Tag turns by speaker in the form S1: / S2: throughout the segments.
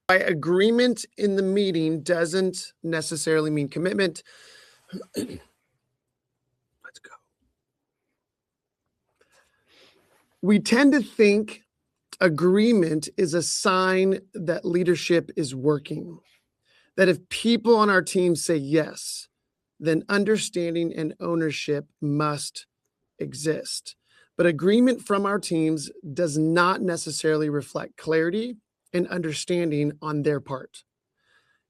S1: By agreement in the meeting doesn't necessarily mean commitment. Let's go. We tend to think agreement is a sign that leadership is working. That if people on our team say yes, then understanding and ownership must exist. But agreement from our teams does not necessarily reflect clarity and understanding on their part.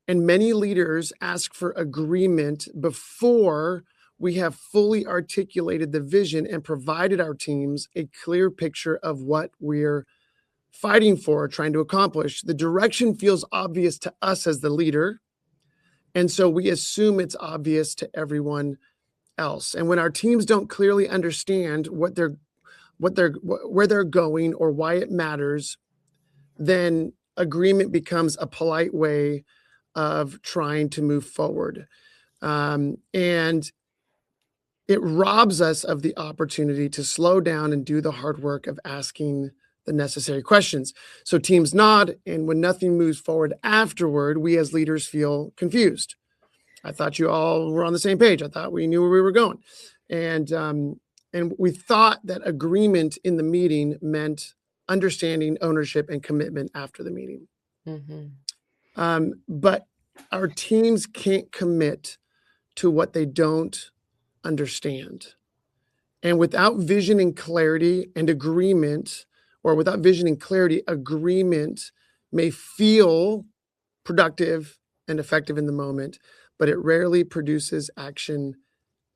S1: And many leaders ask for agreement before we have fully articulated the vision and provided our teams a clear picture of what we're fighting for, trying to accomplish. The direction feels obvious to us as the leader, and so we assume it's obvious to everyone else. And when our teams don't clearly understand where they're going or why it matters, then agreement becomes a polite way of trying to move forward. And it robs us of the opportunity to slow down and do the hard work of asking the necessary questions. So teams nod, and when nothing moves forward afterward, we as leaders feel confused. I thought you all were on the same page. I thought we knew where we were going. And we thought that agreement in the meeting meant understanding, ownership, and commitment after the meeting. But our teams can't commit to what they don't understand. And without vision and clarity and agreement, or without vision and clarity, agreement may feel productive and effective in the moment, but it rarely produces action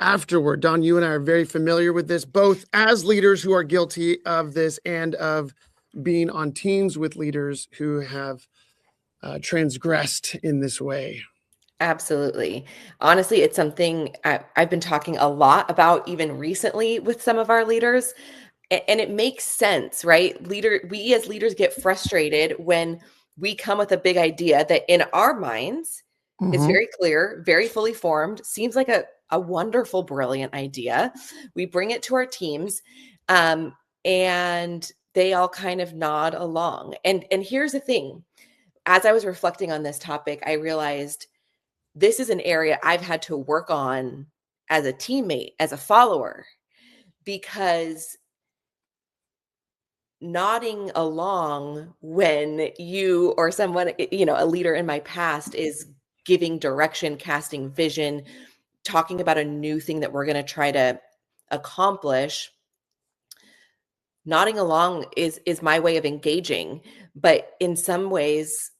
S1: afterward. Don, you and I are very familiar with this, both as leaders who are guilty of this and of being on teams with leaders who have transgressed in this way.
S2: Absolutely. Honestly, it's something I've been talking a lot about even recently with some of our leaders. And it makes sense, right? We as leaders get frustrated when we come with a big idea that in our minds is very clear, very fully formed, seems like a wonderful, brilliant idea. We bring it to our teams, and they all kind of nod along. And here's the thing. As I was reflecting on this topic, I realized this is an area I've had to work on as a teammate, as a follower, because nodding along when you or someone, a leader in my past is giving direction, casting vision, talking about a new thing that we're going to try to accomplish, nodding along is my way of engaging. But in some ways,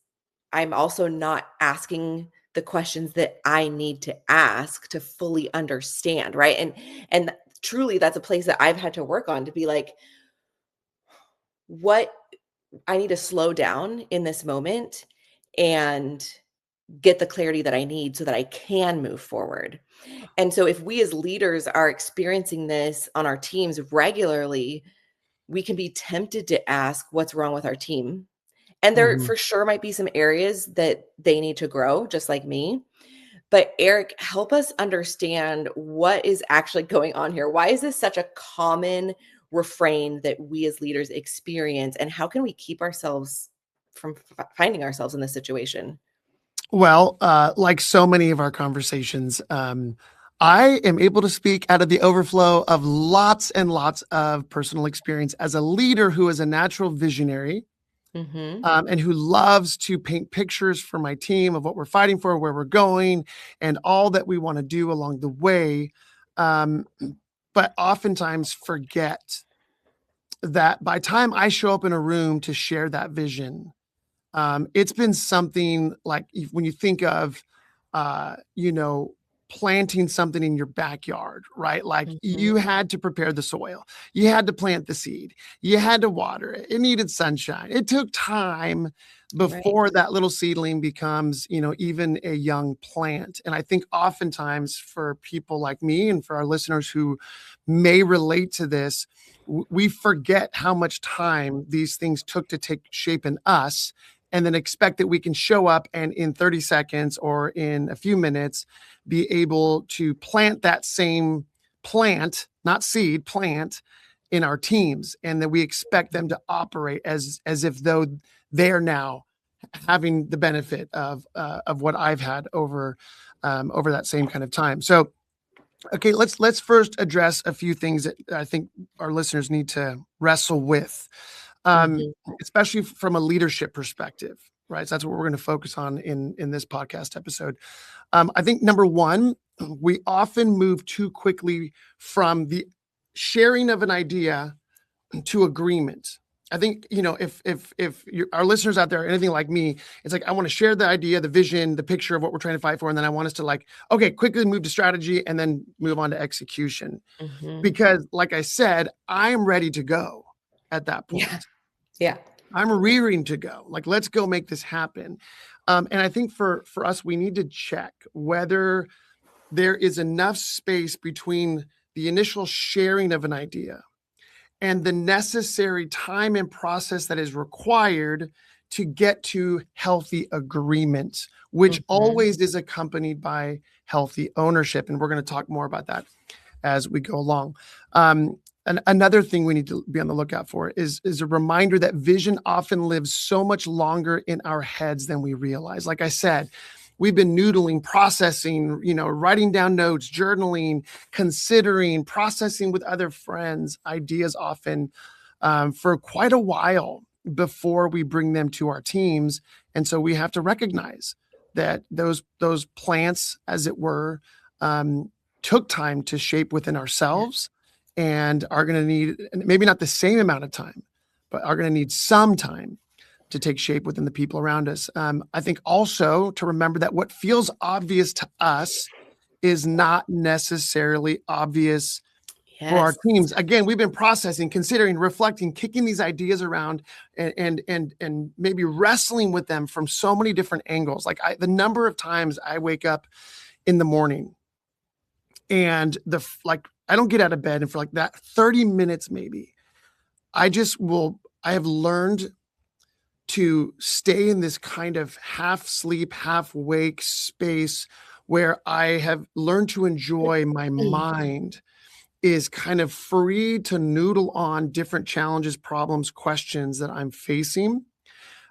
S2: I'm also not asking the questions that I need to ask to fully understand, right? And truly, that's a place that I've had to work on, to be like, what I need to slow down in this moment and get the clarity that I need so that I can move forward. And so if we as leaders are experiencing this on our teams regularly, we can be tempted to ask what's wrong with our team. And there for sure might be some areas that they need to grow, just like me. But Eric, help us understand what is actually going on here. Why is this such a common refrain that we as leaders experience? And how can we keep ourselves from finding ourselves in this situation?
S1: Well, like so many of our conversations, I am able to speak out of the overflow of lots and lots of personal experience as a leader who is a natural visionary. And who loves to paint pictures for my team of what we're fighting for, where we're going, and all that we want to do along the way. But oftentimes forget that by time I show up in a room to share that vision, it's been something like when you think of, planting something in your backyard, right? Like you had to prepare the soil, you had to plant the seed, you had to water it, it needed sunshine. It took time before that little seedling becomes, even a young plant. And I think oftentimes for people like me and for our listeners who may relate to this, we forget how much time these things took to take shape in us, and then expect that we can show up and in 30 seconds or in a few minutes be able to plant that same plant, not seed, plant in our teams, and that we expect them to operate as if though they're now having the benefit of what I've had over that same kind of time. So, okay, let's first address a few things that I think our listeners need to wrestle with,
S2: Mhm.
S1: especially from a leadership perspective, right? So that's what we're going to focus on in this podcast episode. I think number one, we often move too quickly from the sharing of an idea to agreement. I think, if our listeners out there are anything like me, it's like I want to share the idea, the vision, the picture of what we're trying to fight for, and then I want us to okay, quickly move to strategy and then move on to execution.
S2: Mhm.
S1: Because, like I said, I'm ready to go at that
S2: Yeah.
S1: point.
S2: Yeah.
S1: I'm rearing to go. Like, let's go make this happen. And I think for us, we need to check whether there is enough space between the initial sharing of an idea and the necessary time and process that is required to get to healthy agreement, which
S2: Mhm.
S1: always is accompanied by healthy ownership. And we're going to talk more about that as we go along. And another thing we need to be on the lookout for is a reminder that vision often lives so much longer in our heads than we realize. Like I said, we've been noodling, processing, writing down notes, journaling, considering, processing with other friends, ideas often for quite a while before we bring them to our teams. And so we have to recognize that those plants, as it were, took time to shape within
S2: Yeah.
S1: ourselves and are going to need maybe not the same amount of time, but are going to need some time to take shape within the people around us. I think also to remember that what feels obvious to us is not necessarily obvious for our
S2: Yes.
S1: teams. Again, we've been processing, considering, reflecting, kicking these ideas around, and maybe wrestling with them from so many different angles. Like the number of times I wake up in the morning and I don't get out of bed, and for like that 30 minutes maybe, I have learned to stay in this kind of half sleep, half wake space where I have learned to enjoy my mind is kind of free to noodle on different challenges, problems, questions that I'm facing.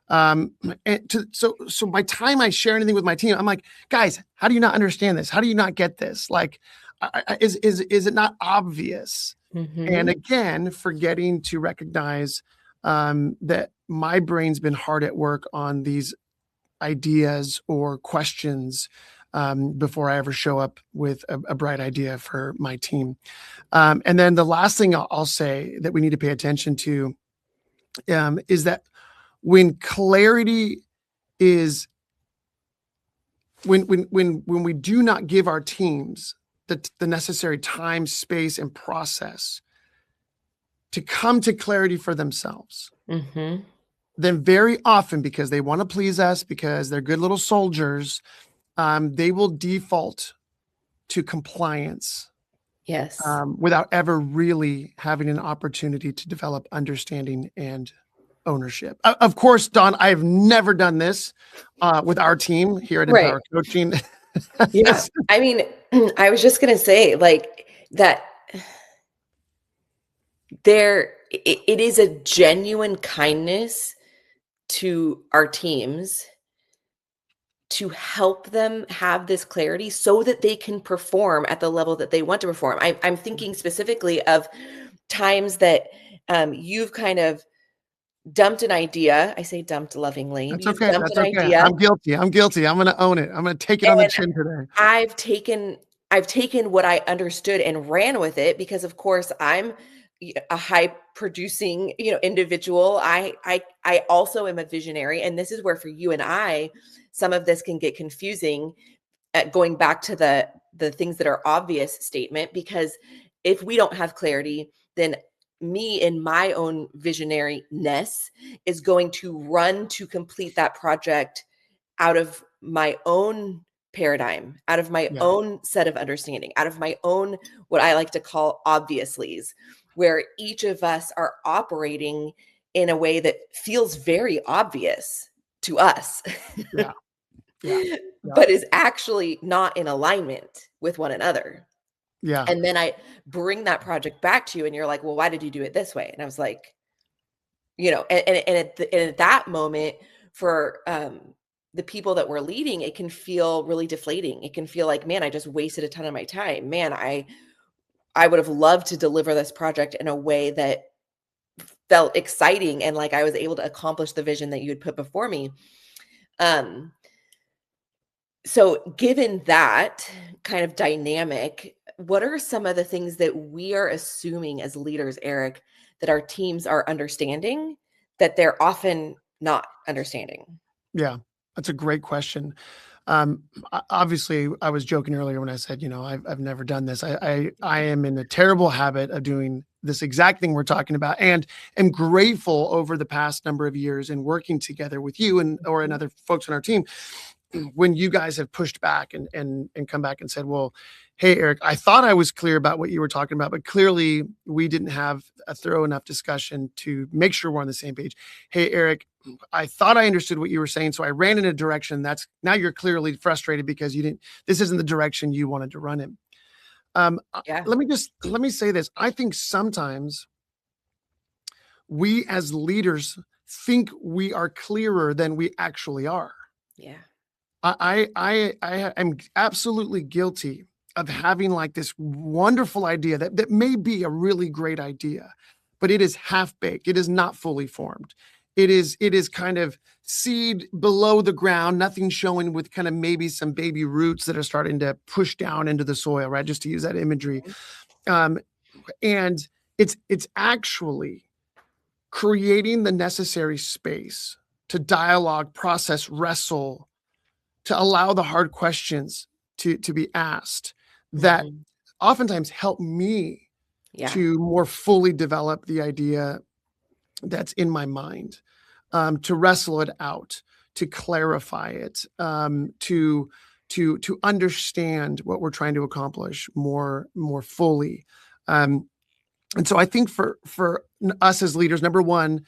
S1: So by time I share anything with my team, I'm like, guys, how do you not understand this? How do you not get this? Like, is it not obvious? And
S2: Mhm.
S1: again, forgetting to recognize that my brain's been hard at work on these ideas or questions before I ever show up with a bright idea for my team. And then the last thing I'll say that we need to pay attention to is that when clarity is when we do not give our teams the necessary time, space, and process to come to clarity for themselves,
S2: Mhm.
S1: then very often, because they want to please us, because they're good little soldiers, they will default to compliance
S2: Yes.
S1: without ever really having an opportunity to develop understanding and ownership. Of course, Don, I've never done this with our team here at
S2: Right.
S1: Empower Coaching.
S2: Yeah. I mean, I was just gonna say, like, that it is a genuine kindness to our teams to help them have this clarity so that they can perform at the level that they want to perform. I'm thinking specifically of times that you've kind of dumped an idea. I say dumped lovingly.
S1: That's
S2: You've
S1: okay.
S2: dumped
S1: That's
S2: an
S1: okay.
S2: idea,
S1: I'm guilty. I'm guilty. I'm going to own it. I'm going to take it on the
S2: and
S1: chin today.
S2: I've taken I've taken what I understood and ran with it because of course I'm a high producing, individual. I also am a visionary, and this is where for you and I some of this can get confusing at going back to the things that are obvious statement, because if we don't have clarity, then me in my own visionariness is going to run to complete that project out of my own paradigm, out of my
S1: Yeah.
S2: own set of understanding, out of my own, what I like to call obviouslies, where each of us are operating in a way that feels very obvious to us,
S1: Yeah. Yeah. Yeah.
S2: but is actually not in alignment with one another.
S1: Yeah.
S2: And then I bring that project back to you, and you're like, well, why did you do it this way? And I was like, and at that moment, for the people that we're leading, it can feel really deflating. It can feel like, man, I just wasted a ton of my time. Man, I would have loved to deliver this project in a way that felt exciting and like I was able to accomplish the vision that you had put before me. Um, so given that kind of dynamic, what are some of the things that we are assuming as leaders, Eric, that our teams are understanding that they're often not understanding?
S1: Yeah, that's a great question. Obviously, I was joking earlier when I said, I've never done this. I am in a terrible habit of doing this exact thing we're talking about, and am grateful over the past number of years in working together with you and
S2: Mhm.
S1: other folks on our team when you guys have pushed back and come back and said, well, hey, Eric, I thought I was clear about what you were talking about, but clearly we didn't have a thorough enough discussion to make sure we're on the same page. Hey, Eric, I thought I understood what you were saying, so I ran in a direction that's now you're clearly frustrated because you didn't. This isn't the direction you wanted to run in.
S2: Yeah.
S1: Let me say this. I think sometimes we as leaders think we are clearer than we actually are.
S2: Yeah.
S1: I am absolutely guilty of having like this wonderful idea that may be a really great idea, but it is half baked. It is not fully formed. It is kind of seed below the ground, nothing showing with kind of maybe some baby roots that are starting to push down into the soil, right? Just to use that imagery.
S2: Mhm.
S1: Um, and it's actually creating the necessary space to dialogue, process, wrestle, to allow the hard questions to be asked that
S2: Mhm.
S1: oftentimes help me
S2: Yeah.
S1: to more fully develop the idea that's in my mind, to wrestle it out, to clarify it, to understand what we're trying to accomplish more fully. Um, and so I think for us as leaders, number one,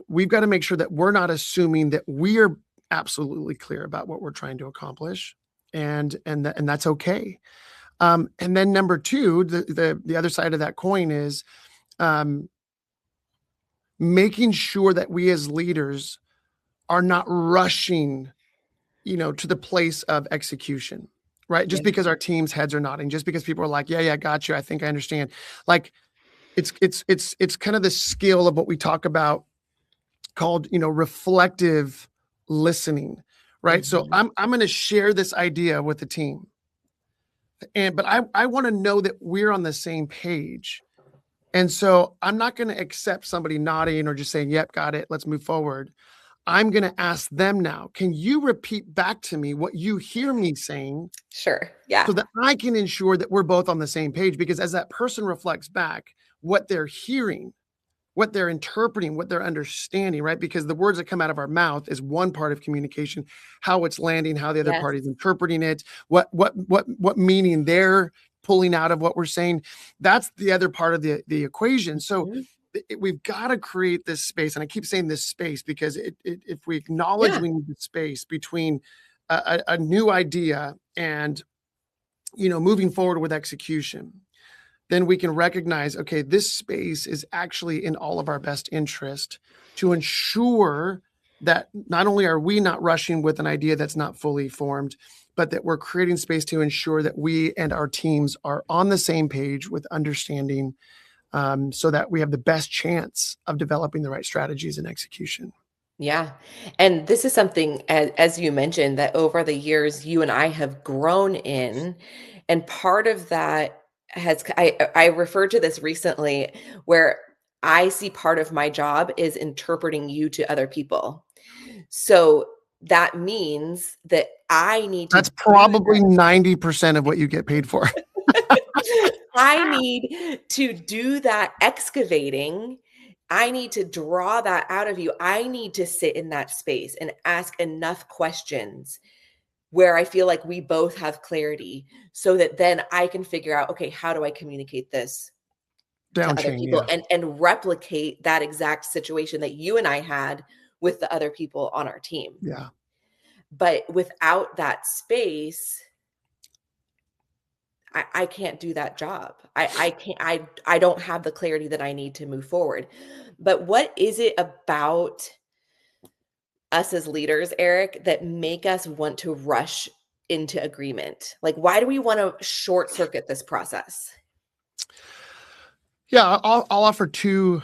S1: we've got to make sure that we're not assuming that we are absolutely clear about what we're trying to accomplish, and that's okay. And then number two, the other side of that coin is um, making sure that we as leaders are not rushing, to the place of execution, right? Just
S2: Yeah.
S1: because our team's heads are nodding, just because people are like, yeah, yeah, got you. I think I understand. Like it's kind of the skill of what we talk about called, reflective listening, right? So
S2: Mhm.
S1: I'm going to share this idea with the team, but I want to know that we're on the same page. And so I'm not going to accept somebody nodding or just saying, "Yep, got it. Let's move forward." I'm going to ask them now, "Can you repeat back to me what you hear me saying
S2: Sure. Yeah.
S1: so that I can ensure that we're both on the same page?" Because as that person reflects back what they're hearing, what they're interpreting, what they're understanding, right? Because the words that come out of our mouth is one part of communication, how it's landing, how the other
S2: Yes.
S1: party is interpreting it, what meaning they're pulling out of what we're saying. That's the other part of the equation. So
S2: Mhm.
S1: we've got to create this space, and I keep saying this space because if we acknowledge
S2: Yeah.
S1: we need the space between a new idea and moving forward with execution, then we can recognize, okay, this space is actually in all of our best interest to ensure that not only are we not rushing with an idea that's not fully formed, but that we're creating space to ensure that we and our teams are on the same page with understanding, so that we have the best chance of developing the right strategies and execution.
S2: Yeah. And this is something, as you mentioned, that over the years you and I have grown in. And part of that I referred to this recently where I see part of my job is interpreting you to other people. So that means that I need to
S1: That's
S2: do
S1: probably 90% of what you get paid for.
S2: I need to do that excavating. I need to draw that out of you. I need to sit in that space and ask enough questions where I feel like we both have clarity so that then I can figure out, okay, how do I communicate this to
S1: Down
S2: other
S1: chain,
S2: people
S1: yeah.
S2: and replicate that exact situation that you and I had with the other people on our team.
S1: Yeah.
S2: But without that space, I can't do that job. I can't I don't have the clarity that I need to move forward. But what is it about us as leaders, Eric, that make us want to rush into agreement? Like, why do we want to short circuit this process?
S1: Yeah, I'll offer two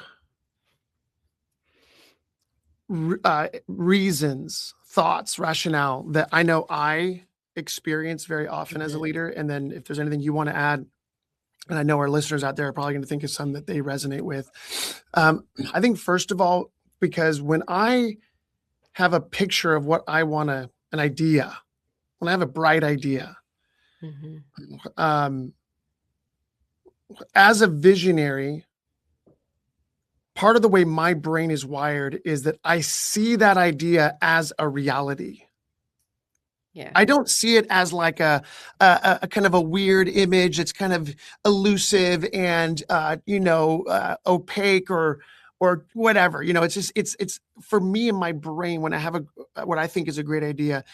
S1: reasons, thoughts, rationale that I know I experience very often as a leader. And then if there's anything you want to add, and I know our listeners out there are probably going to think of some that they resonate with. I think first of all, because when I have a picture of what I want an idea, when I have a bright idea, as a visionary, part of the way my brain is wired is that I see that idea as a reality.
S2: Yeah.
S1: I don't see it as like a kind of a weird image. It's kind of elusive and opaque or whatever. It's just it's for me in my brain when I have what I think is a great idea,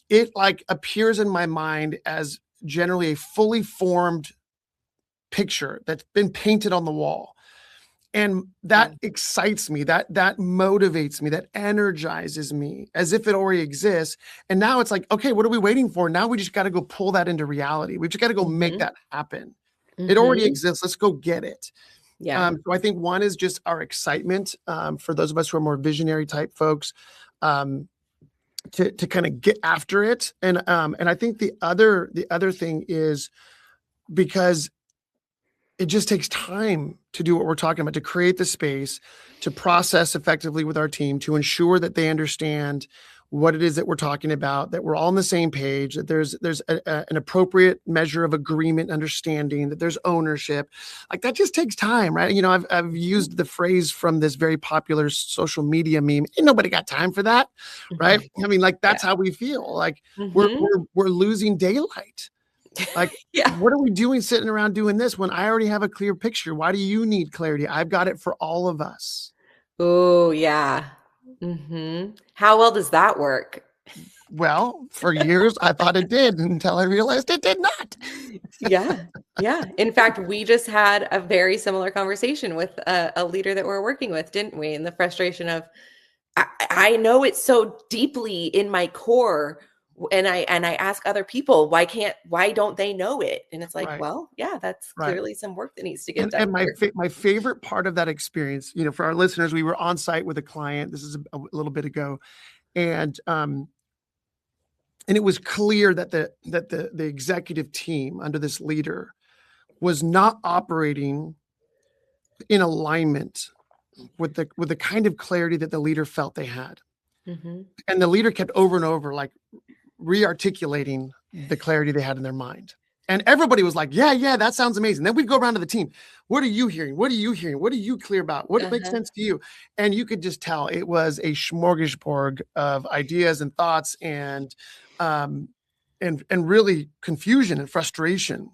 S1: it like appears in my mind as generally a fully formed picture that's been painted on the wall. And that excites me, that motivates me, that energizes me as if it already exists. And now it's like, okay, what are we waiting for? Now we just got to go pull that into reality. We've just got to go make that happen. It already exists. Let's go get it.
S2: Yeah.
S1: So I think one is just our excitement for those of us who are more visionary type folks to kind of get after it. And I think the other thing is because it just takes time to do what we're talking about, to create the space, to process effectively with our team, to ensure that they understand what it is that we're talking about, that we're all on the same page, that there's an appropriate measure of agreement, understanding, that there's ownership. Like that just takes time, right? I've used the phrase from this very popular social media meme. Ain't nobody got time for that, right? I mean, like that's how we feel. Like we're losing daylight. Like, what are we doing sitting around doing this when I already have a clear picture? Why do you need clarity? I've got it for all of us.
S2: Oh, yeah. How well does that work?
S1: Well, for years, I thought it did until I realized it did not.
S2: Yeah. In fact, we just had a very similar conversation with a leader that we're working with, didn't we? And the frustration of, I know it's so deeply in my core. And I ask other people, why don't they know it? And it's like,
S1: Right.
S2: well, yeah, that's clearly some work that needs to get done.
S1: And my favorite part of that experience, for our listeners, we were on site with a client. This is a little bit ago. And it was clear that the executive team under this leader was not operating in alignment with the kind of clarity that the leader felt they had. And the leader kept over and over, like re-articulating the clarity they had in their mind. And everybody was like, yeah, that sounds amazing. Then we'd go around to the team. What are you hearing? What are you hearing? What are you clear about? What makes sense to you? And you could just tell it was a smorgasbord of ideas and thoughts and really confusion and frustration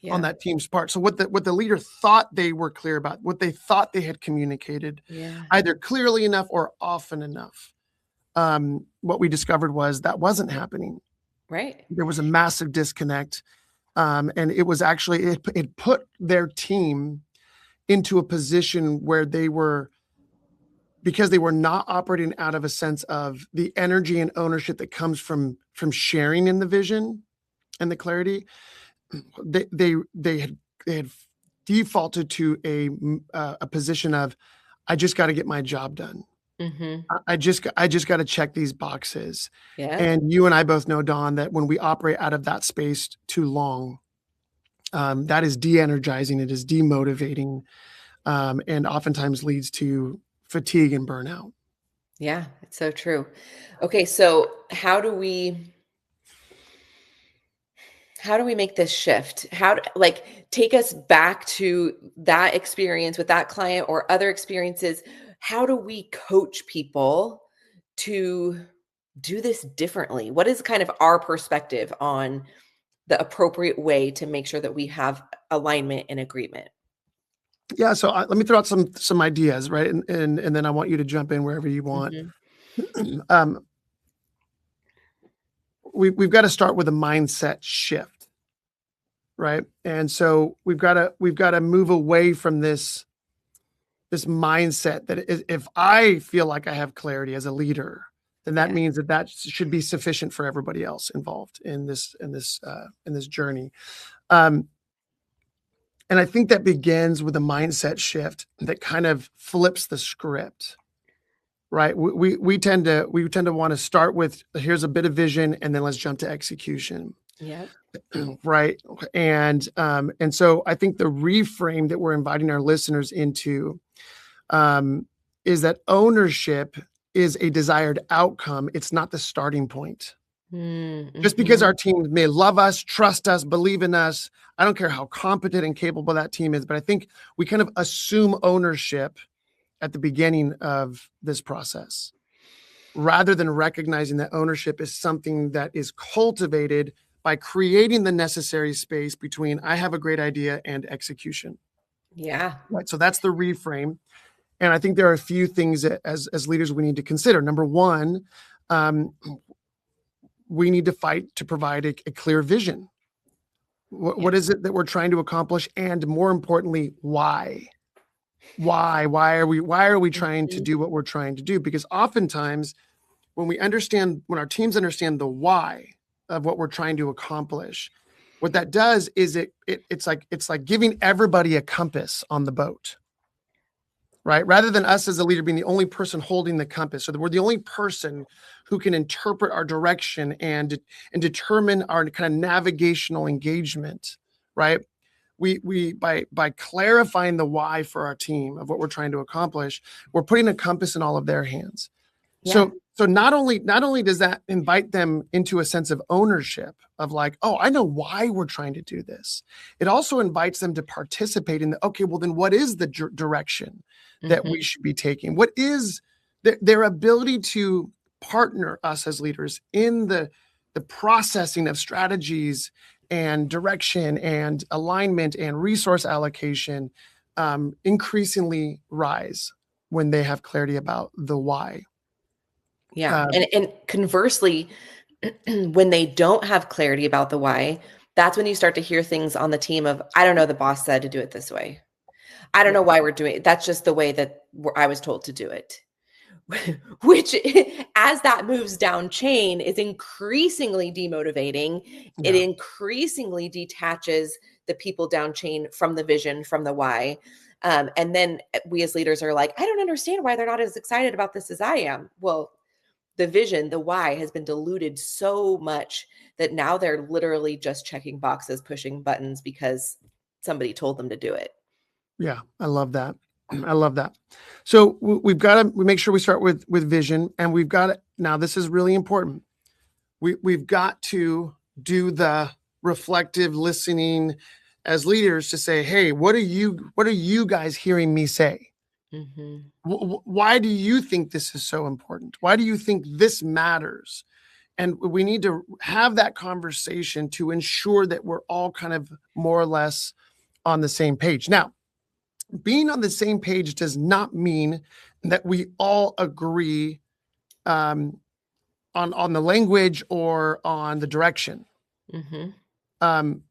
S1: on that team's part. So what the leader thought they were clear about, what they thought they had communicated, either clearly enough or often enough. What we discovered was that wasn't happening.
S2: Right.
S1: There was a massive disconnect. And it was actually, it put their team into a position where because they were not operating out of a sense of the energy and ownership that comes from sharing in the vision and the clarity, they had defaulted to a position of, I just got to get my job done. I just got to check these boxes. And you and I both know, Dawn, that when we operate out of that space too long, that is de-energizing. It is demotivating, and oftentimes leads to fatigue and burnout.
S2: Yeah, it's so true. Okay, so how do we make this shift? Take us back to that experience with that client or other experiences. How do we coach people to do this differently? What is kind of our perspective on the appropriate way to make sure that we have alignment and agreement?
S1: Yeah. So let me throw out some ideas, right? And then I want you to jump in wherever you want. We've got to start with a mindset shift, right? And so we've got to move away from this mindset that if I feel like I have clarity as a leader, then that means that should be sufficient for everybody else involved in this journey. And I think that begins with a mindset shift that kind of flips the script, right? We tend to want to start with, here's a bit of vision, and then let's jump to execution.
S2: Yeah.
S1: Right. And so I think the reframe that we're inviting our listeners into is that ownership is a desired outcome. It's not the starting point.
S2: Mm-hmm.
S1: Just because our team may love us, trust us, believe in us, I don't care how competent and capable that team is, but I think we kind of assume ownership at the beginning of this process, rather than recognizing that ownership is something that is cultivated by creating the necessary space between I have a great idea and execution.
S2: Yeah.
S1: Right. So that's the reframe. And I think there are a few things that as leaders we need to consider. Number one, we need to fight to provide a clear vision. What is it that we're trying to accomplish? And more importantly, why? Why are we trying to do what we're trying to do? Because oftentimes when our teams understand the why of what we're trying to accomplish, what that does is it's like giving everybody a compass on the boat, right? Rather than us as a leader being the only person holding the compass, so that we're the only person who can interpret our direction and determine our kind of navigational engagement, right? We by clarifying the why for our team of what we're trying to accomplish, we're putting a compass in all of their hands. Yeah. So not only does that invite them into a sense of ownership of like, oh, I know why we're trying to do this. It also invites them to participate in okay, well then what is the direction that we should be taking? What is their ability to partner us as leaders in the processing of strategies and direction and alignment and resource allocation increasingly rise when they have clarity about the why.
S2: Yeah. And conversely, when they don't have clarity about the why, that's when you start to hear things on the team of, I don't know, the boss said to do it this way. I don't know why we're doing it. That's just the way that I was told to do it. Which, as that moves down chain, is increasingly demotivating. Yeah. It increasingly detaches the people down chain from the vision, from the why. And then we as leaders are like, I don't understand why they're not as excited about this as I am. Well, the vision, the why has been diluted so much that now they're literally just checking boxes, pushing buttons because somebody told them to do it.
S1: Yeah, I love that. I love that. So we make sure we start with vision, and we've got to, now this is really important. We've got to do the reflective listening as leaders to say, hey, what are you guys hearing me say? Mm-hmm. Why do you think this is so important? Why do you think this matters? And we need to have that conversation to ensure that we're all kind of more or less on the same page. Now, being on the same page does not mean that we all agree on the language or on the direction. Mm-hmm. And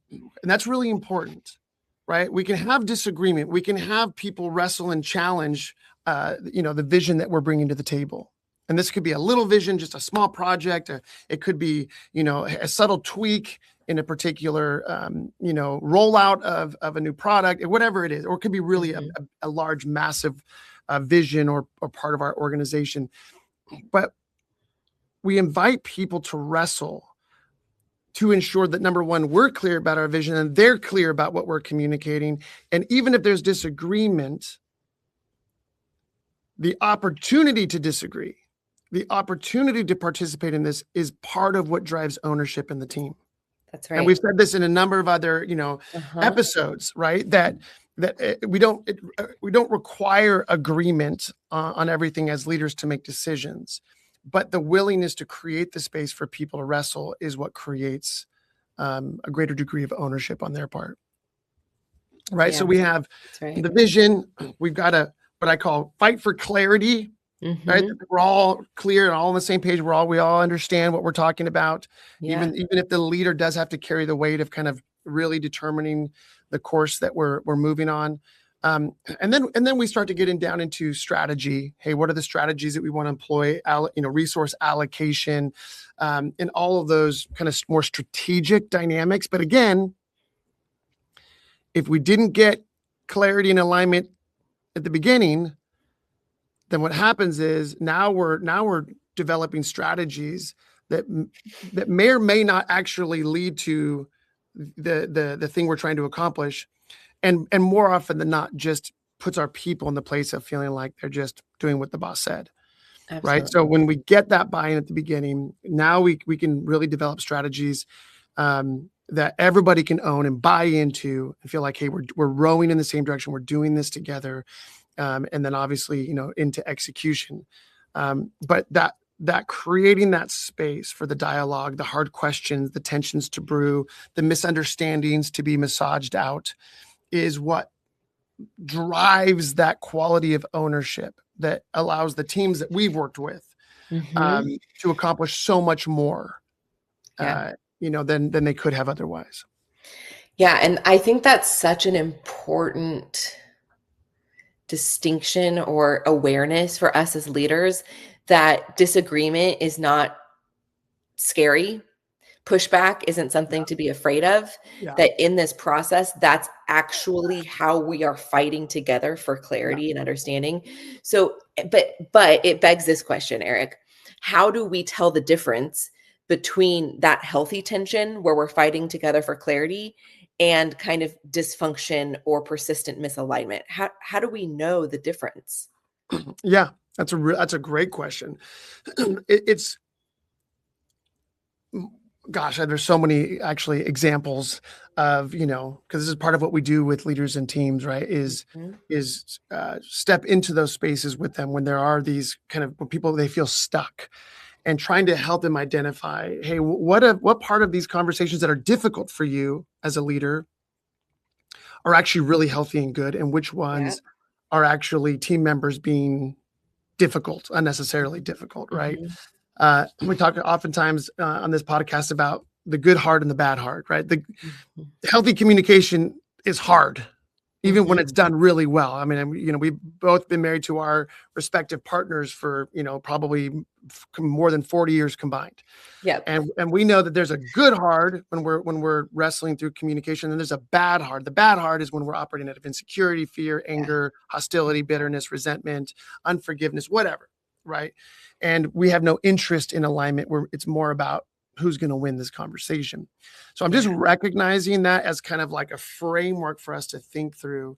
S1: that's really important, right? We can have disagreement. We can have people wrestle and challenge, the vision that we're bringing to the table. And this could be a little vision, just a small project. It could be, a subtle tweak in a particular, rollout of a new product, whatever it is, or it could be really a large, massive vision or part of our organization. But we invite people to wrestle to ensure that, number one, we're clear about our vision and they're clear about what we're communicating. And even if there's disagreement, the opportunity to disagree, the opportunity to participate in this is part of what drives ownership in the team.
S2: That's right.
S1: And we've said this in a number of other, episodes, right? That we don't require agreement on everything as leaders to make decisions, but the willingness to create the space for people to wrestle is what creates a greater degree of ownership on their part. Right. Yeah, so we have the vision. We've got what I call fight for clarity. Mm-hmm. Right, we're all clear and all on the same page. We all understand what we're talking about. Yeah. Even if the leader does have to carry the weight of kind of really determining the course that we're moving on. And then we start to get down into strategy. Hey, what are the strategies that we want to employ? Resource allocation, and all of those kind of more strategic dynamics. But again, if we didn't get clarity and alignment at the beginning, then what happens is now we're developing strategies that may or may not actually lead to the thing we're trying to accomplish, and more often than not just puts our people in the place of feeling like they're just doing what the boss said.
S2: Absolutely.
S1: Right. So when we get that buy-in at the beginning, now we can really develop strategies that everybody can own and buy into and feel like, hey, we're rowing in the same direction. We're doing this together. And then obviously, into execution. But that creating that space for the dialogue, the hard questions, the tensions to brew, the misunderstandings to be massaged out is what drives that quality of ownership that allows the teams that we've worked with to accomplish so much more, than they could have otherwise.
S2: Yeah. And I think that's such an important distinction or awareness for us as leaders, that disagreement is not scary. Pushback isn't something to be afraid of. That in this process, that's actually how we are fighting together for clarity and understanding. So, but it begs this question, Eric: how do we tell the difference between that healthy tension where we're fighting together for clarity and kind of dysfunction or persistent misalignment? How do we know the difference?
S1: Yeah, that's a great question. It's gosh, there's so many actually examples of, because this is part of what we do with leaders and teams, right? Is step into those spaces with them when there are these when people, they feel stuck, and trying to help them identify, hey, what part of these conversations that are difficult for you as a leader are actually really healthy and good, and which ones are actually team members being difficult, unnecessarily difficult, right? We talk oftentimes on this podcast about the good heart and the bad heart, right? The healthy communication is hard, even when it's done really well. I mean, we've both been married to our respective partners for, probably more than 40 years combined.
S2: Yeah.
S1: And we know that there's a good heart when we're wrestling through communication, and there's a bad heart. The bad heart is when we're operating out of insecurity, fear, anger, hostility, bitterness, resentment, unforgiveness, whatever, right? And we have no interest in alignment, where it's more about who's going to win this conversation. So I'm just recognizing that as kind of like a framework for us to think through.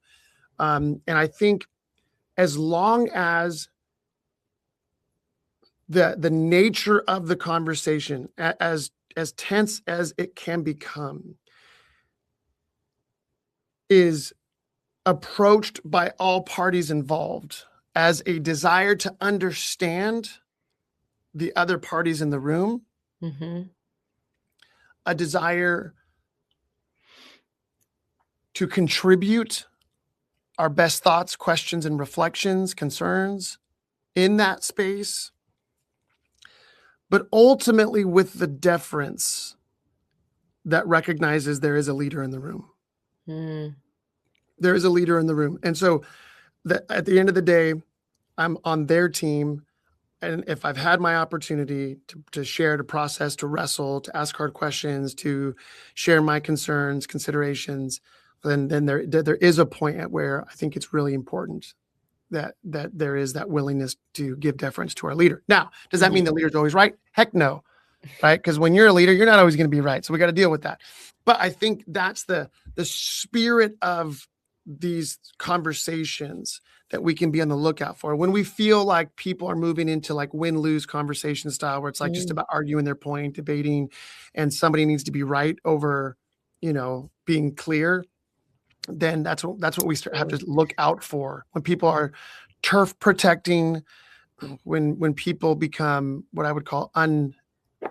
S1: And I think as long as the nature of the conversation, as tense as it can become, is approached by all parties involved as a desire to understand the other parties in the room, a desire to contribute our best thoughts, questions, and reflections, concerns in that space, but ultimately with the deference that recognizes there is a leader in the room. There is a leader in the room. And so at the end of the day, I'm on their team. And if I've had my opportunity to share, to process, to wrestle, to ask hard questions, to share my concerns, considerations, then there is a point at where I think it's really important that there is that willingness to give deference to our leader. Now, does that mean the leader's always right? Heck no, right? Because when you're a leader, you're not always going to be right. So we got to deal with that. But I think that's the spirit of these conversations that we can be on the lookout for. When we feel like people are moving into like win-lose conversation style, where it's like just about arguing their point, debating, and somebody needs to be right over, being clear, then that's what we have to look out for. When people are turf protecting, when people become what I would call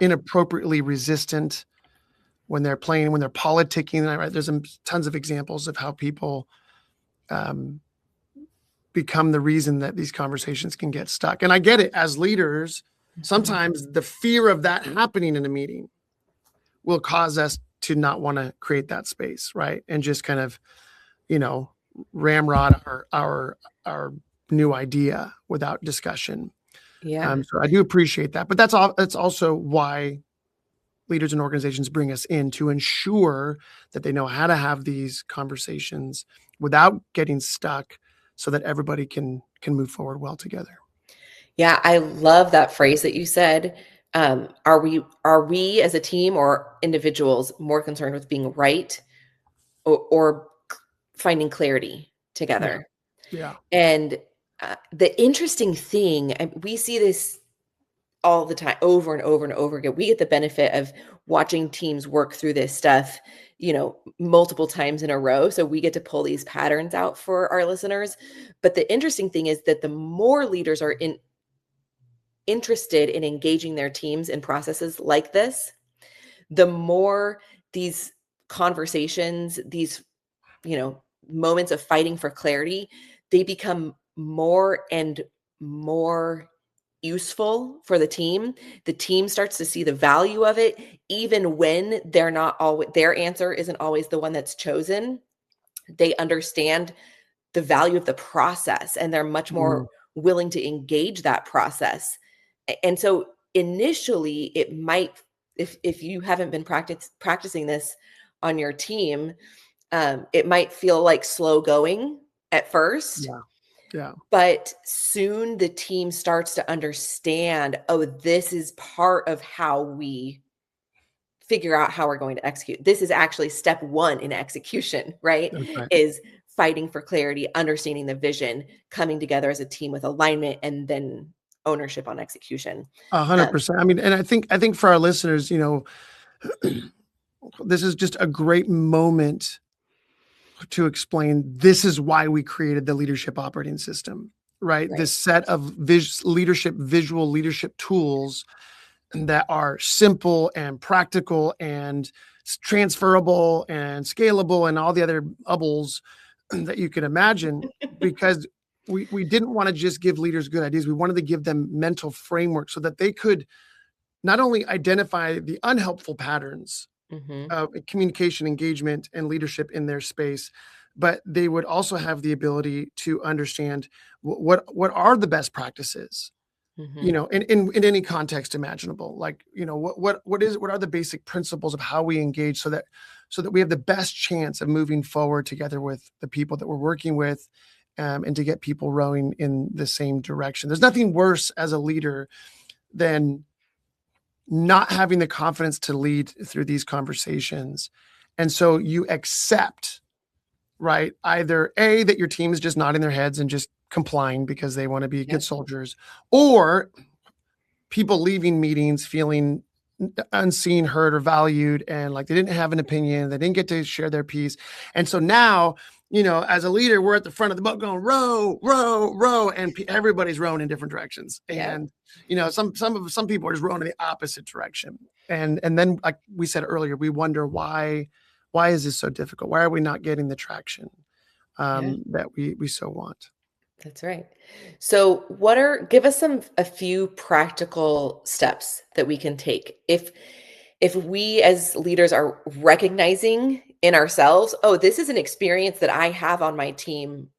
S1: inappropriately resistant, when they're politicking, right? There's tons of examples of how people become the reason that these conversations can get stuck. And I get it, as leaders, sometimes the fear of that happening in a meeting will cause us to not want to create that space, right? And just kind of, ramrod our new idea without discussion.
S2: Yeah.
S1: So I do appreciate that, but that's also why leaders and organizations bring us in, to ensure that they know how to have these conversations without getting stuck, so that everybody can move forward well together.
S2: Yeah, I love that phrase that you said. Are we as a team or individuals more concerned with being right, or finding clarity
S1: Yeah.
S2: together?
S1: Yeah.
S2: And the interesting thing, and we see this all the time, over and over and over again. We get the benefit of watching teams work through this stuff, multiple times in a row. So we get to pull these patterns out for our listeners. But the interesting thing is that the more leaders are interested in engaging their teams in processes like this, the more these conversations, these, moments of fighting for clarity, they become more and more useful for the team. The team starts to see the value of it, even when they're not always, their answer isn't always the one that's chosen. They understand the value of the process, and they're much
S1: Mm,
S2: more willing to engage that process. And so initially it might, if you haven't been practicing this on your team, it might feel like slow going at first,
S1: yeah. Yeah.
S2: but soon the team starts to understand, oh, this is part of how we figure out how we're going to execute. This is actually step one in execution, right?
S1: That's right.
S2: Is fighting for clarity, understanding the vision, coming together as a team with alignment, and then ownership on execution. Um,
S1: 100%. I mean, and I think for our listeners, this is just a great moment to explain this is why we created the leadership operating system, right?
S2: right.
S1: This set of visual leadership tools that are simple and practical and transferable and scalable and all the other bubbles that you can imagine, because we didn't want to just give leaders good ideas. We wanted to give them mental framework so that they could not only identify the unhelpful patterns
S2: Mhm.
S1: of communication, engagement, and leadership in their space, but they would also have the ability to understand what are the best practices,
S2: Mhm.
S1: in any context imaginable. Like, what are the basic principles of how we engage, so that we have the best chance of moving forward together with the people that we're working with, and to get people rowing in the same direction. There's nothing worse as a leader than not having the confidence to lead through these conversations. And so you accept, right? Either A, that your team is just nodding their heads and just complying because they want to be good
S2: Yep.
S1: soldiers, or people leaving meetings feeling unseen, heard, or valued, and like they didn't have an opinion, they didn't get to share their piece. And so now, as a leader, we're at the front of the boat going row, row, row, and everybody's rowing in different directions.
S2: Yep.
S1: And some people are just rowing in the opposite direction. And then, like we said earlier, we wonder why is this so difficult? Why are we not getting the traction
S2: Yeah.
S1: that we so want?
S2: That's right. So give us a few practical steps that we can take if we as leaders are recognizing in ourselves, oh, this is an experience that I have on my team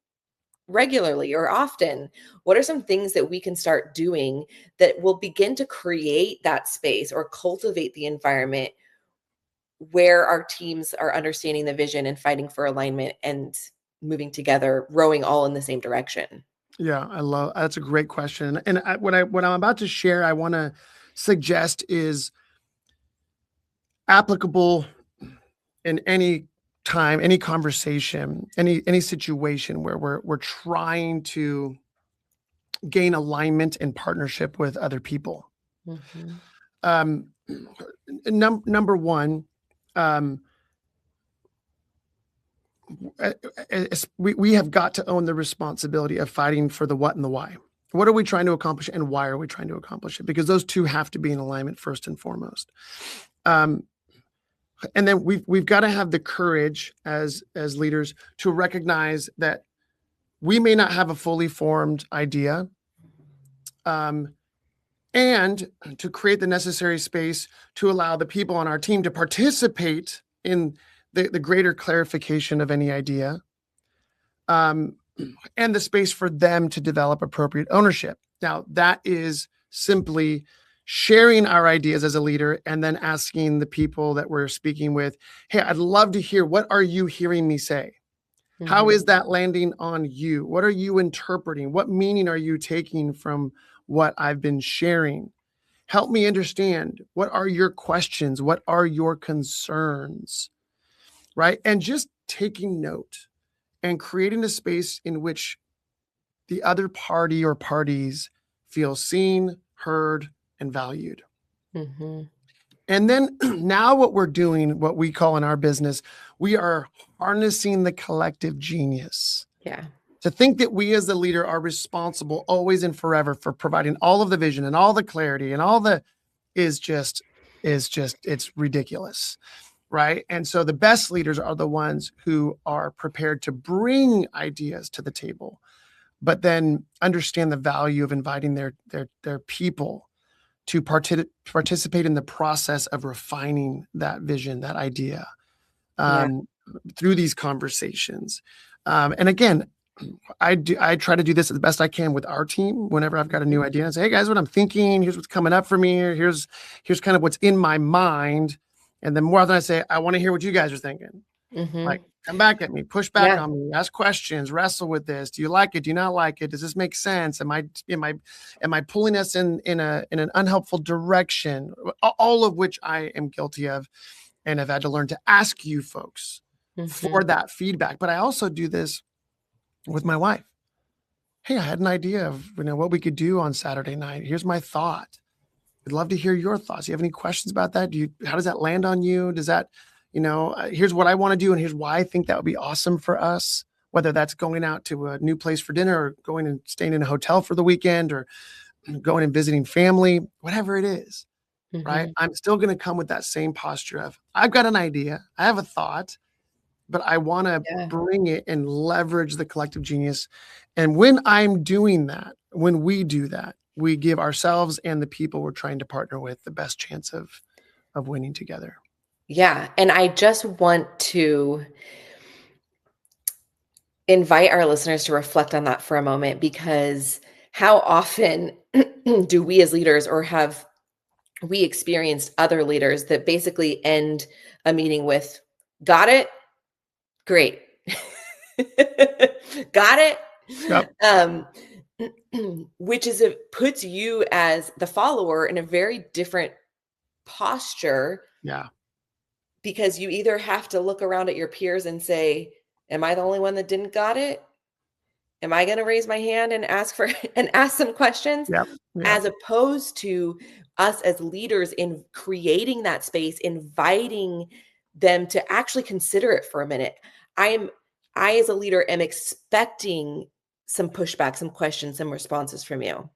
S2: regularly or often. What are some things that we can start doing that will begin to create that space or cultivate the environment where our teams are understanding the vision and fighting for alignment and moving together, rowing all in the same direction?
S1: Yeah, that's a great question. And what I'm about to share, I want to suggest is applicable in any time, any conversation, any situation where we're trying to gain alignment and partnership with other people.
S2: Mhm.
S1: Um, Number one, um, we have got to own the responsibility of fighting for the what and the why. What are we trying to accomplish, and why are we trying to accomplish it? Because those two have to be in alignment first and foremost. Um, and then we've got to have the courage as leaders to recognize that we may not have a fully formed idea, um, and to create the necessary space to allow the people on our team to participate in the greater clarification of any idea. and the space for them to develop appropriate ownership. Now, that is simply sharing our ideas as a leader and then asking the people that we're speaking with, hey, I'd love to hear, what are you hearing me say? How is that landing on you? What are you interpreting? What meaning are you taking from what I've been sharing? Help me understand. What are your questions? What are your concerns? Right? And just taking note and creating a space in which the other party or parties feel seen, heard, and valued.
S2: Mm-hmm.
S1: And then now what we're doing, what we call in our business, we are harnessing the collective genius.
S2: Yeah.
S1: To think that we as the leader are responsible always and forever for providing all of the vision and all the clarity and all the is just it's ridiculous. Right. And so the best leaders are the ones who are prepared to bring ideas to the table, but then understand the value of inviting their people to participate in the process of refining that vision, that idea,
S2: Yeah.
S1: through these conversations. And again, I try to do this as best I can with our team whenever I've got a new idea. I say, hey guys, what I'm thinking, here's what's coming up for me. Here's kind of what's in my mind. And then more often I say, I want to hear what you guys are thinking. Like,
S2: Mm-hmm.
S1: come back at me, push back
S2: Yeah.
S1: on me, ask questions, wrestle with this. Do you like it? Do you not like it? Does this make sense? Am I pulling us in an unhelpful direction? All of which I am guilty of and have had to learn to ask you folks
S2: Mm-hmm.
S1: for that feedback. But I also do this with my wife. Hey, I had an idea of what we could do on Saturday night. Here's my thought. I'd love to hear your thoughts. Do you have any questions about that? How does that land on you? Does that, here's what I want to do, and here's why I think that would be awesome for us. Whether that's going out to a new place for dinner, or going and staying in a hotel for the weekend, or going and visiting family, whatever it is, right?
S2: Mm-hmm.
S1: I'm still going to come with that same posture of, I've got an idea, I have a thought, but I want to
S2: Yeah.
S1: bring it and leverage the collective genius. And when I'm doing that, when we do that, we give ourselves and the people we're trying to partner with the best chance of winning together.
S2: Yeah. And I just want to invite our listeners to reflect on that for a moment, because how often do we as leaders, or have we experienced other leaders that basically end a meeting with, got it? Great. Got it?
S1: Yep.
S2: Which puts you as the follower in a very different posture,
S1: Yeah.
S2: because you either have to look around at your peers and say, am I the only one that didn't got it? Am I going to raise my hand and ask some questions?
S1: Yep. Yep.
S2: As opposed to us as leaders in creating that space, inviting them to actually consider it for a minute. I as a leader am expecting some pushback, some questions, some responses from you.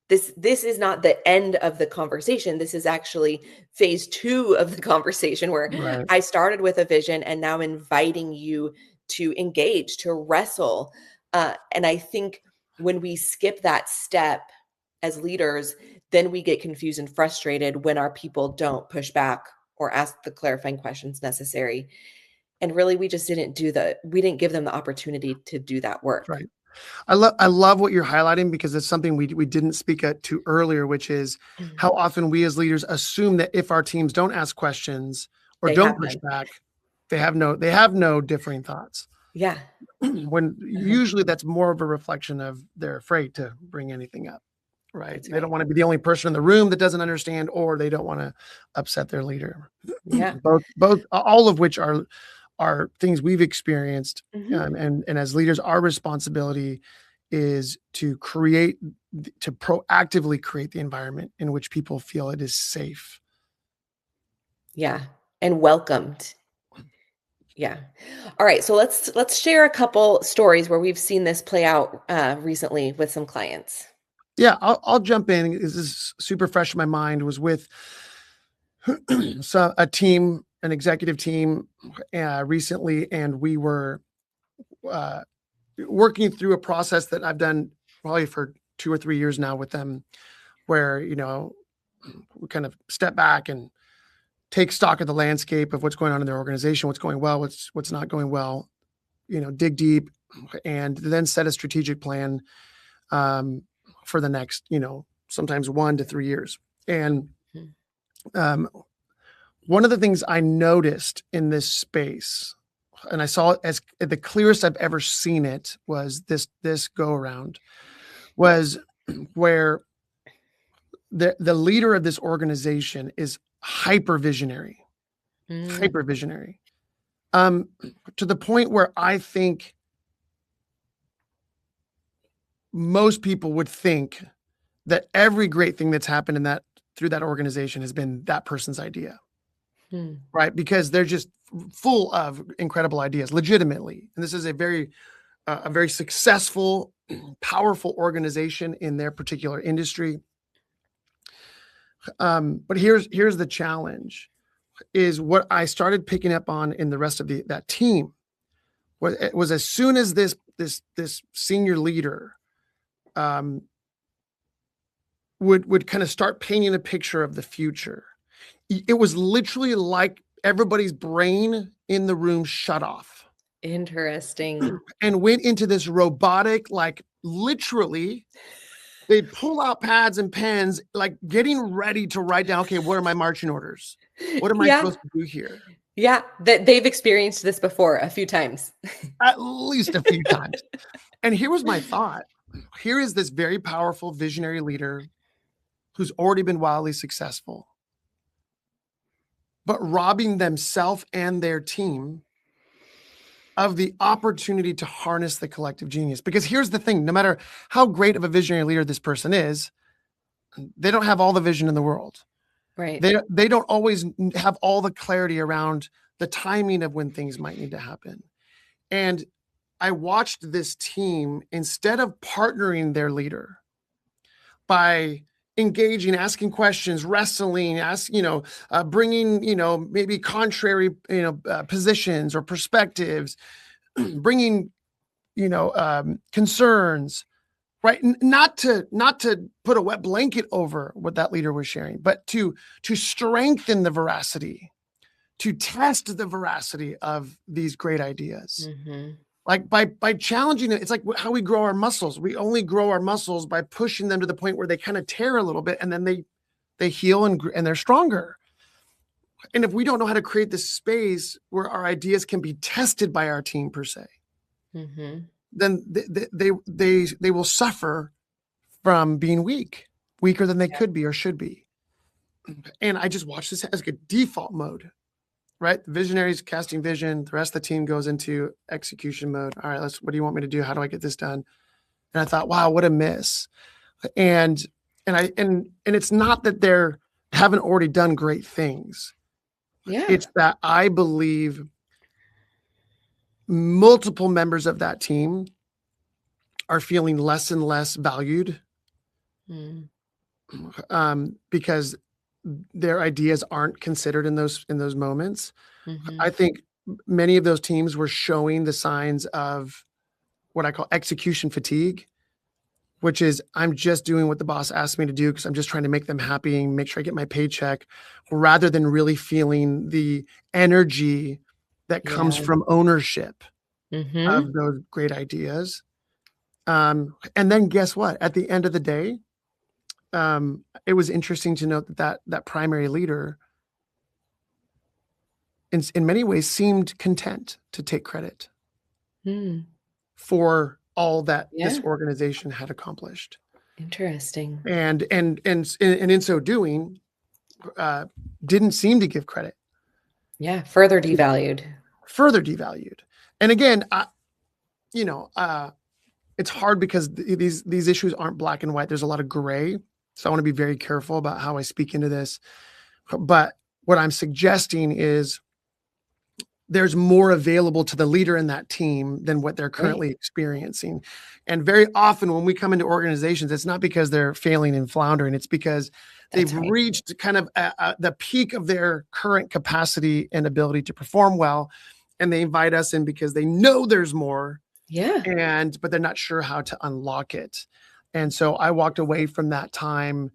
S2: This is not the end of the conversation. This is actually phase 2 of the conversation, where
S1: Right.
S2: I started with a vision and now inviting you to engage, to wrestle. And I think when we skip that step as leaders, then we get confused and frustrated when our people don't push back or ask the clarifying questions necessary. And really, we just didn't we didn't give them the opportunity to do that work.
S1: Right. I love what you're highlighting, because it's something we didn't speak to earlier, which is how often we as leaders assume that if our teams don't ask questions or
S2: They
S1: don't
S2: have
S1: push
S2: none.
S1: back, they have no differing thoughts.
S2: Yeah.
S1: When usually that's more of a reflection of they're afraid to bring anything up, right?
S2: That's
S1: They don't
S2: right.
S1: want to be the only person in the room that doesn't understand, or they don't want to upset their leader.
S2: Yeah.
S1: Both, all of which are things we've experienced.
S2: Mhm.
S1: And as leaders, our responsibility is to proactively create the environment in which people feel it is safe.
S2: Yeah. And welcomed. Yeah. All right. So let's share a couple stories where we've seen this play out recently with some clients.
S1: Yeah, I'll jump in. This is super fresh in my mind. Was with an executive team recently, and we were working through a process that I've done probably for 2 or 3 years now with them, where we kind of step back and take stock of the landscape of what's going on in their organization, what's going well, what's not going well, dig deep and then set a strategic plan for the next, sometimes 1 to 3 years. And um, one of the things I noticed in this space, and I saw it as the clearest I've ever seen it, was this go around, was where the leader of this organization is hyper visionary, to the point where I think most people would think that every great thing that's happened through that organization has been that person's idea. Right? Because they're just full of incredible ideas, legitimately. And this is a very successful, powerful organization in their particular industry. But here's the challenge, is what I started picking up on in the rest of that team was as soon as this senior leader would kind of start painting a picture of the future, it was literally like everybody's brain in the room shut off.
S2: Interesting.
S1: And went into this robotic, like literally, they'd pull out pads and pens, like getting ready to write down, okay, what are my marching orders? What am I supposed to do here?
S2: Yeah, that they've experienced this before a few times.
S1: At least a few times. And here was my thought. Here is this very powerful visionary leader who's already been wildly successful, but robbing themselves and their team of the opportunity to harness the collective genius. Because here's the thing, no matter how great of a visionary leader this person is, they don't have all the vision in the world.
S2: Right.
S1: They don't always have all the clarity around the timing of when things might need to happen. And I watched this team, instead of partnering their leader by engaging, asking questions, wrestling, bringing, maybe contrary, positions or perspectives, bringing, concerns, right? Not to put a wet blanket over what that leader was sharing, but to strengthen the veracity, to test the veracity of these great ideas. Like by challenging it, it's like how we grow our muscles. We only grow our muscles by pushing them to the point where they kind of tear a little bit, and then they heal and they're stronger. And if we don't know how to create this space where our ideas can be tested by our team per se, then they will suffer from being weaker than they could be or should be. And I just watch this as a default mode. Right? The visionaries casting vision. The rest of the team goes into execution mode. All right, what do you want me to do? How do I get this done? And I thought, wow, what a miss. And it's not that they're haven't already done great things.
S2: Yeah.
S1: It's that I believe multiple members of that team are feeling less and less valued because their ideas aren't considered in those moments. I think many of those teams were showing the signs of what I call execution fatigue, which is I'm just doing what the boss asked me to do because I'm just trying to make them happy and make sure I get my paycheck, rather than really feeling the energy that comes from ownership of those great ideas. And then guess what? At the end of the day, it was interesting to note that primary leader in many ways seemed content to take credit for all that this organization had accomplished.
S2: Interesting.
S1: And in so doing, didn't seem to give credit.
S2: Yeah, further devalued. And again, it's hard because these issues aren't black and white. There's a lot of gray. So I want to be very careful about how I speak into this. But what I'm suggesting is there's more available to the leader in that team than what they're currently experiencing. And very often when we come into organizations, it's not because they're failing and floundering. It's because they've reached kind of the peak of their current capacity and ability to perform well. And they invite us in because they know there's more. But they're not sure how to unlock it. And so I walked away from that time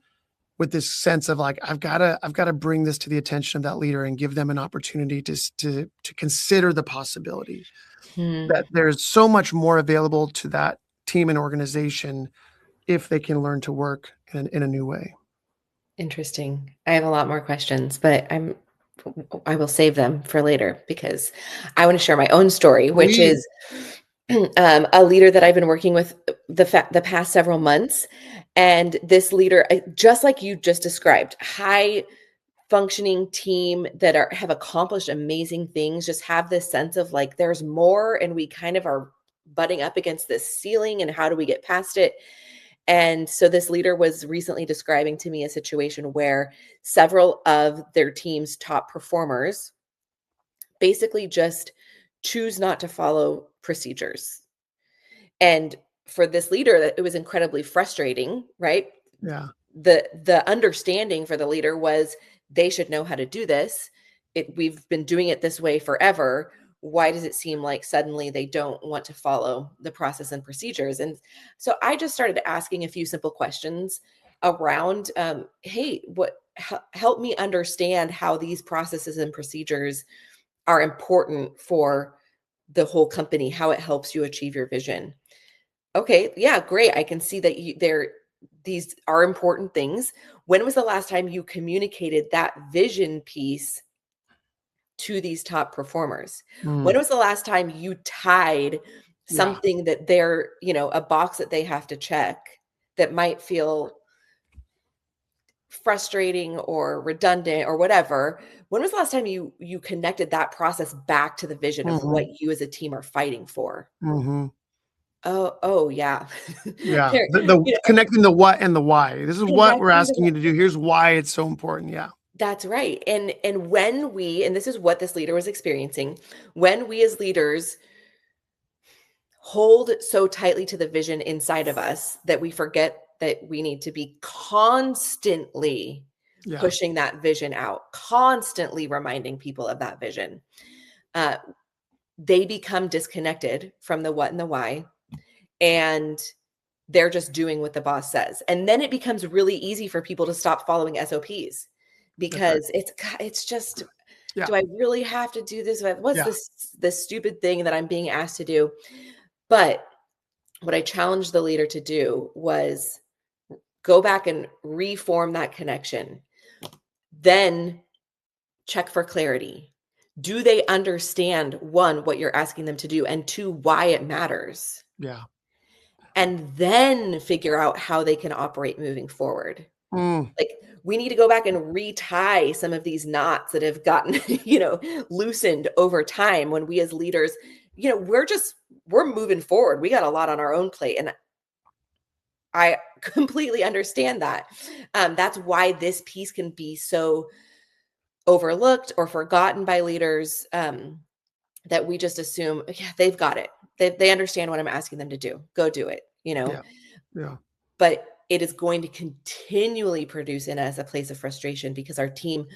S1: with this sense of like, I've gotta bring this to the attention of that leader and give them an opportunity to consider the possibility
S2: Hmm.
S1: that there's so much more available to that team and organization if they can learn to work in a new way.
S2: Interesting. I have a lot more questions, but I will save them for later because I want to share my own story, which
S1: Please.
S2: is a leader that I've been working with the past several months. And this leader, just like you just described, high functioning team that have accomplished amazing things, just have this sense of like there's more, and we kind of are butting up against this ceiling, and how do we get past it? And so this leader was recently describing to me a situation where several of their team's top performers basically just choose not to follow procedures. And for this leader, that it was incredibly frustrating, right?
S1: Yeah.
S2: The understanding for the leader was they should know how to do this. We've been doing it this way forever. Why does it seem like suddenly they don't want to follow the process and procedures? And so I just started asking a few simple questions around, hey, help me understand how these processes and procedures are important for the whole company, how it helps you achieve your vision. Okay, yeah, great. I can see that these are important things. When was the last time you communicated that vision piece to these top performers? When
S1: Mm,
S2: was the last time you tied
S1: yeah.
S2: something that they're, a box that they have to check that might feel frustrating or redundant or whatever? When was the last time you connected that process back to the vision of what
S1: Mhm,
S2: you as a team are fighting for?
S1: mhm.
S2: Oh, yeah.
S1: Yeah.
S2: There,
S1: The
S2: you know,
S1: connecting the what and the why. This is what we're
S2: connecting
S1: asking
S2: the
S1: you to do. Here's why it's so important. Yeah.
S2: That's right. And when we, and this is what this leader was experiencing, when we as leaders hold so tightly to the vision inside of us that we forget that we need to be constantly
S1: Yeah.
S2: pushing that vision out, constantly reminding people of that vision. Uh, they become disconnected from the what and the why, and they're just doing what the boss says. And then it becomes really easy for people to stop following SOPs
S1: That's right.
S2: because it's just,
S1: Yeah.
S2: do I really have to do this? What's
S1: Yeah.
S2: this stupid thing that I'm being asked to do? But what I challenged the leader to do was go back and reform that connection. Then check for clarity. Do they understand, one, what you're asking them to do, and two, why it matters?
S1: Yeah.
S2: And then figure out how they can operate moving forward.
S1: Mm,
S2: Like, we need to go back and retie some of these knots that have gotten, loosened over time when we as leaders, we're moving forward. We got a lot on our own plate. And I completely understand that. That's why this piece can be so overlooked or forgotten by leaders, that we just assume, yeah, they've got it. They understand what I'm asking them to do. Go do it,
S1: yeah. Yeah.
S2: but it is going to continually produce in us a place of frustration because our team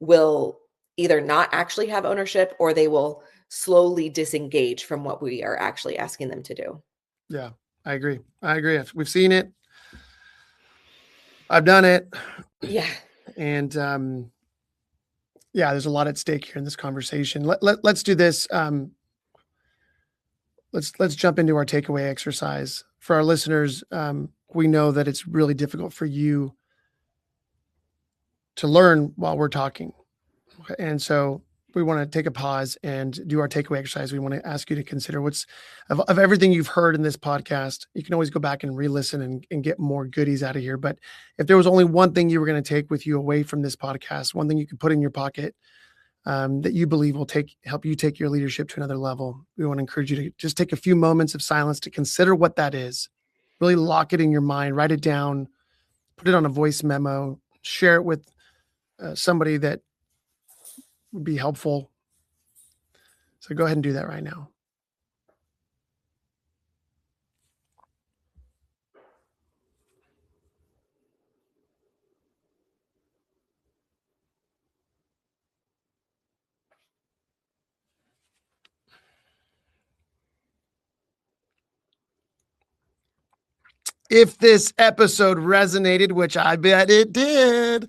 S2: will either not actually have ownership or they will slowly disengage from what we are actually asking them to do.
S1: Yeah. I agree. I agree. We've seen it. I've done it.
S2: Yeah.
S1: And yeah, there's a lot at stake here in this conversation. Let's do this. Let's jump into our takeaway exercise. For our listeners, we know that it's really difficult for you to learn while we're talking. Okay, and so we want to take a pause and do our takeaway exercise. We want to ask you to consider what's of everything you've heard in this podcast. You can always go back and re-listen and get more goodies out of here. But if there was only one thing you were going to take with you away from this podcast, one thing you could put in your pocket that you believe will help you take your leadership to another level, we want to encourage you to just take a few moments of silence to consider what that is. Really lock it in your mind, write it down, put it on a voice memo, share it with somebody that would be helpful. So go ahead and do that right now. If this episode resonated, which I bet it did,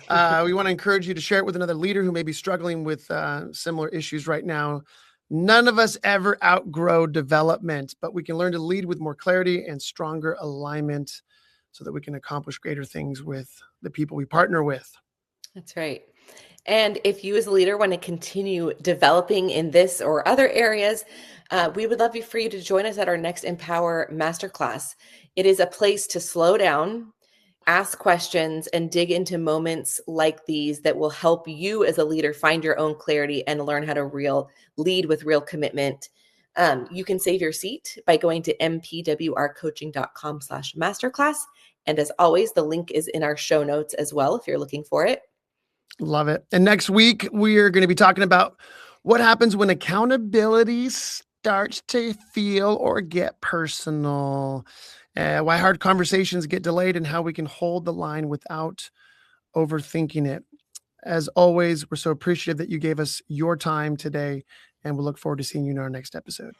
S1: we want to encourage you to share it with another leader who may be struggling with similar issues right now. None of us ever outgrow development, but we can learn to lead with more clarity and stronger alignment so that we can accomplish greater things with the people we partner with.
S2: That's right. And if you as a leader want to continue developing in this or other areas, we would love for you to join us at our next Empower Masterclass. It is a place to slow down, ask questions, and dig into moments like these that will help you as a leader find your own clarity and learn how to lead with real commitment. You can save your seat by going to mpwrcoaching.com/masterclass. And as always, the link is in our show notes as well if you're looking for it.
S1: Love it. And next week, we are going to be talking about what happens when accountability starts to feel or get personal, why hard conversations get delayed, and how we can hold the line without overthinking it. As always, we're so appreciative that you gave us your time today, and we'll look forward to seeing you in our next episode.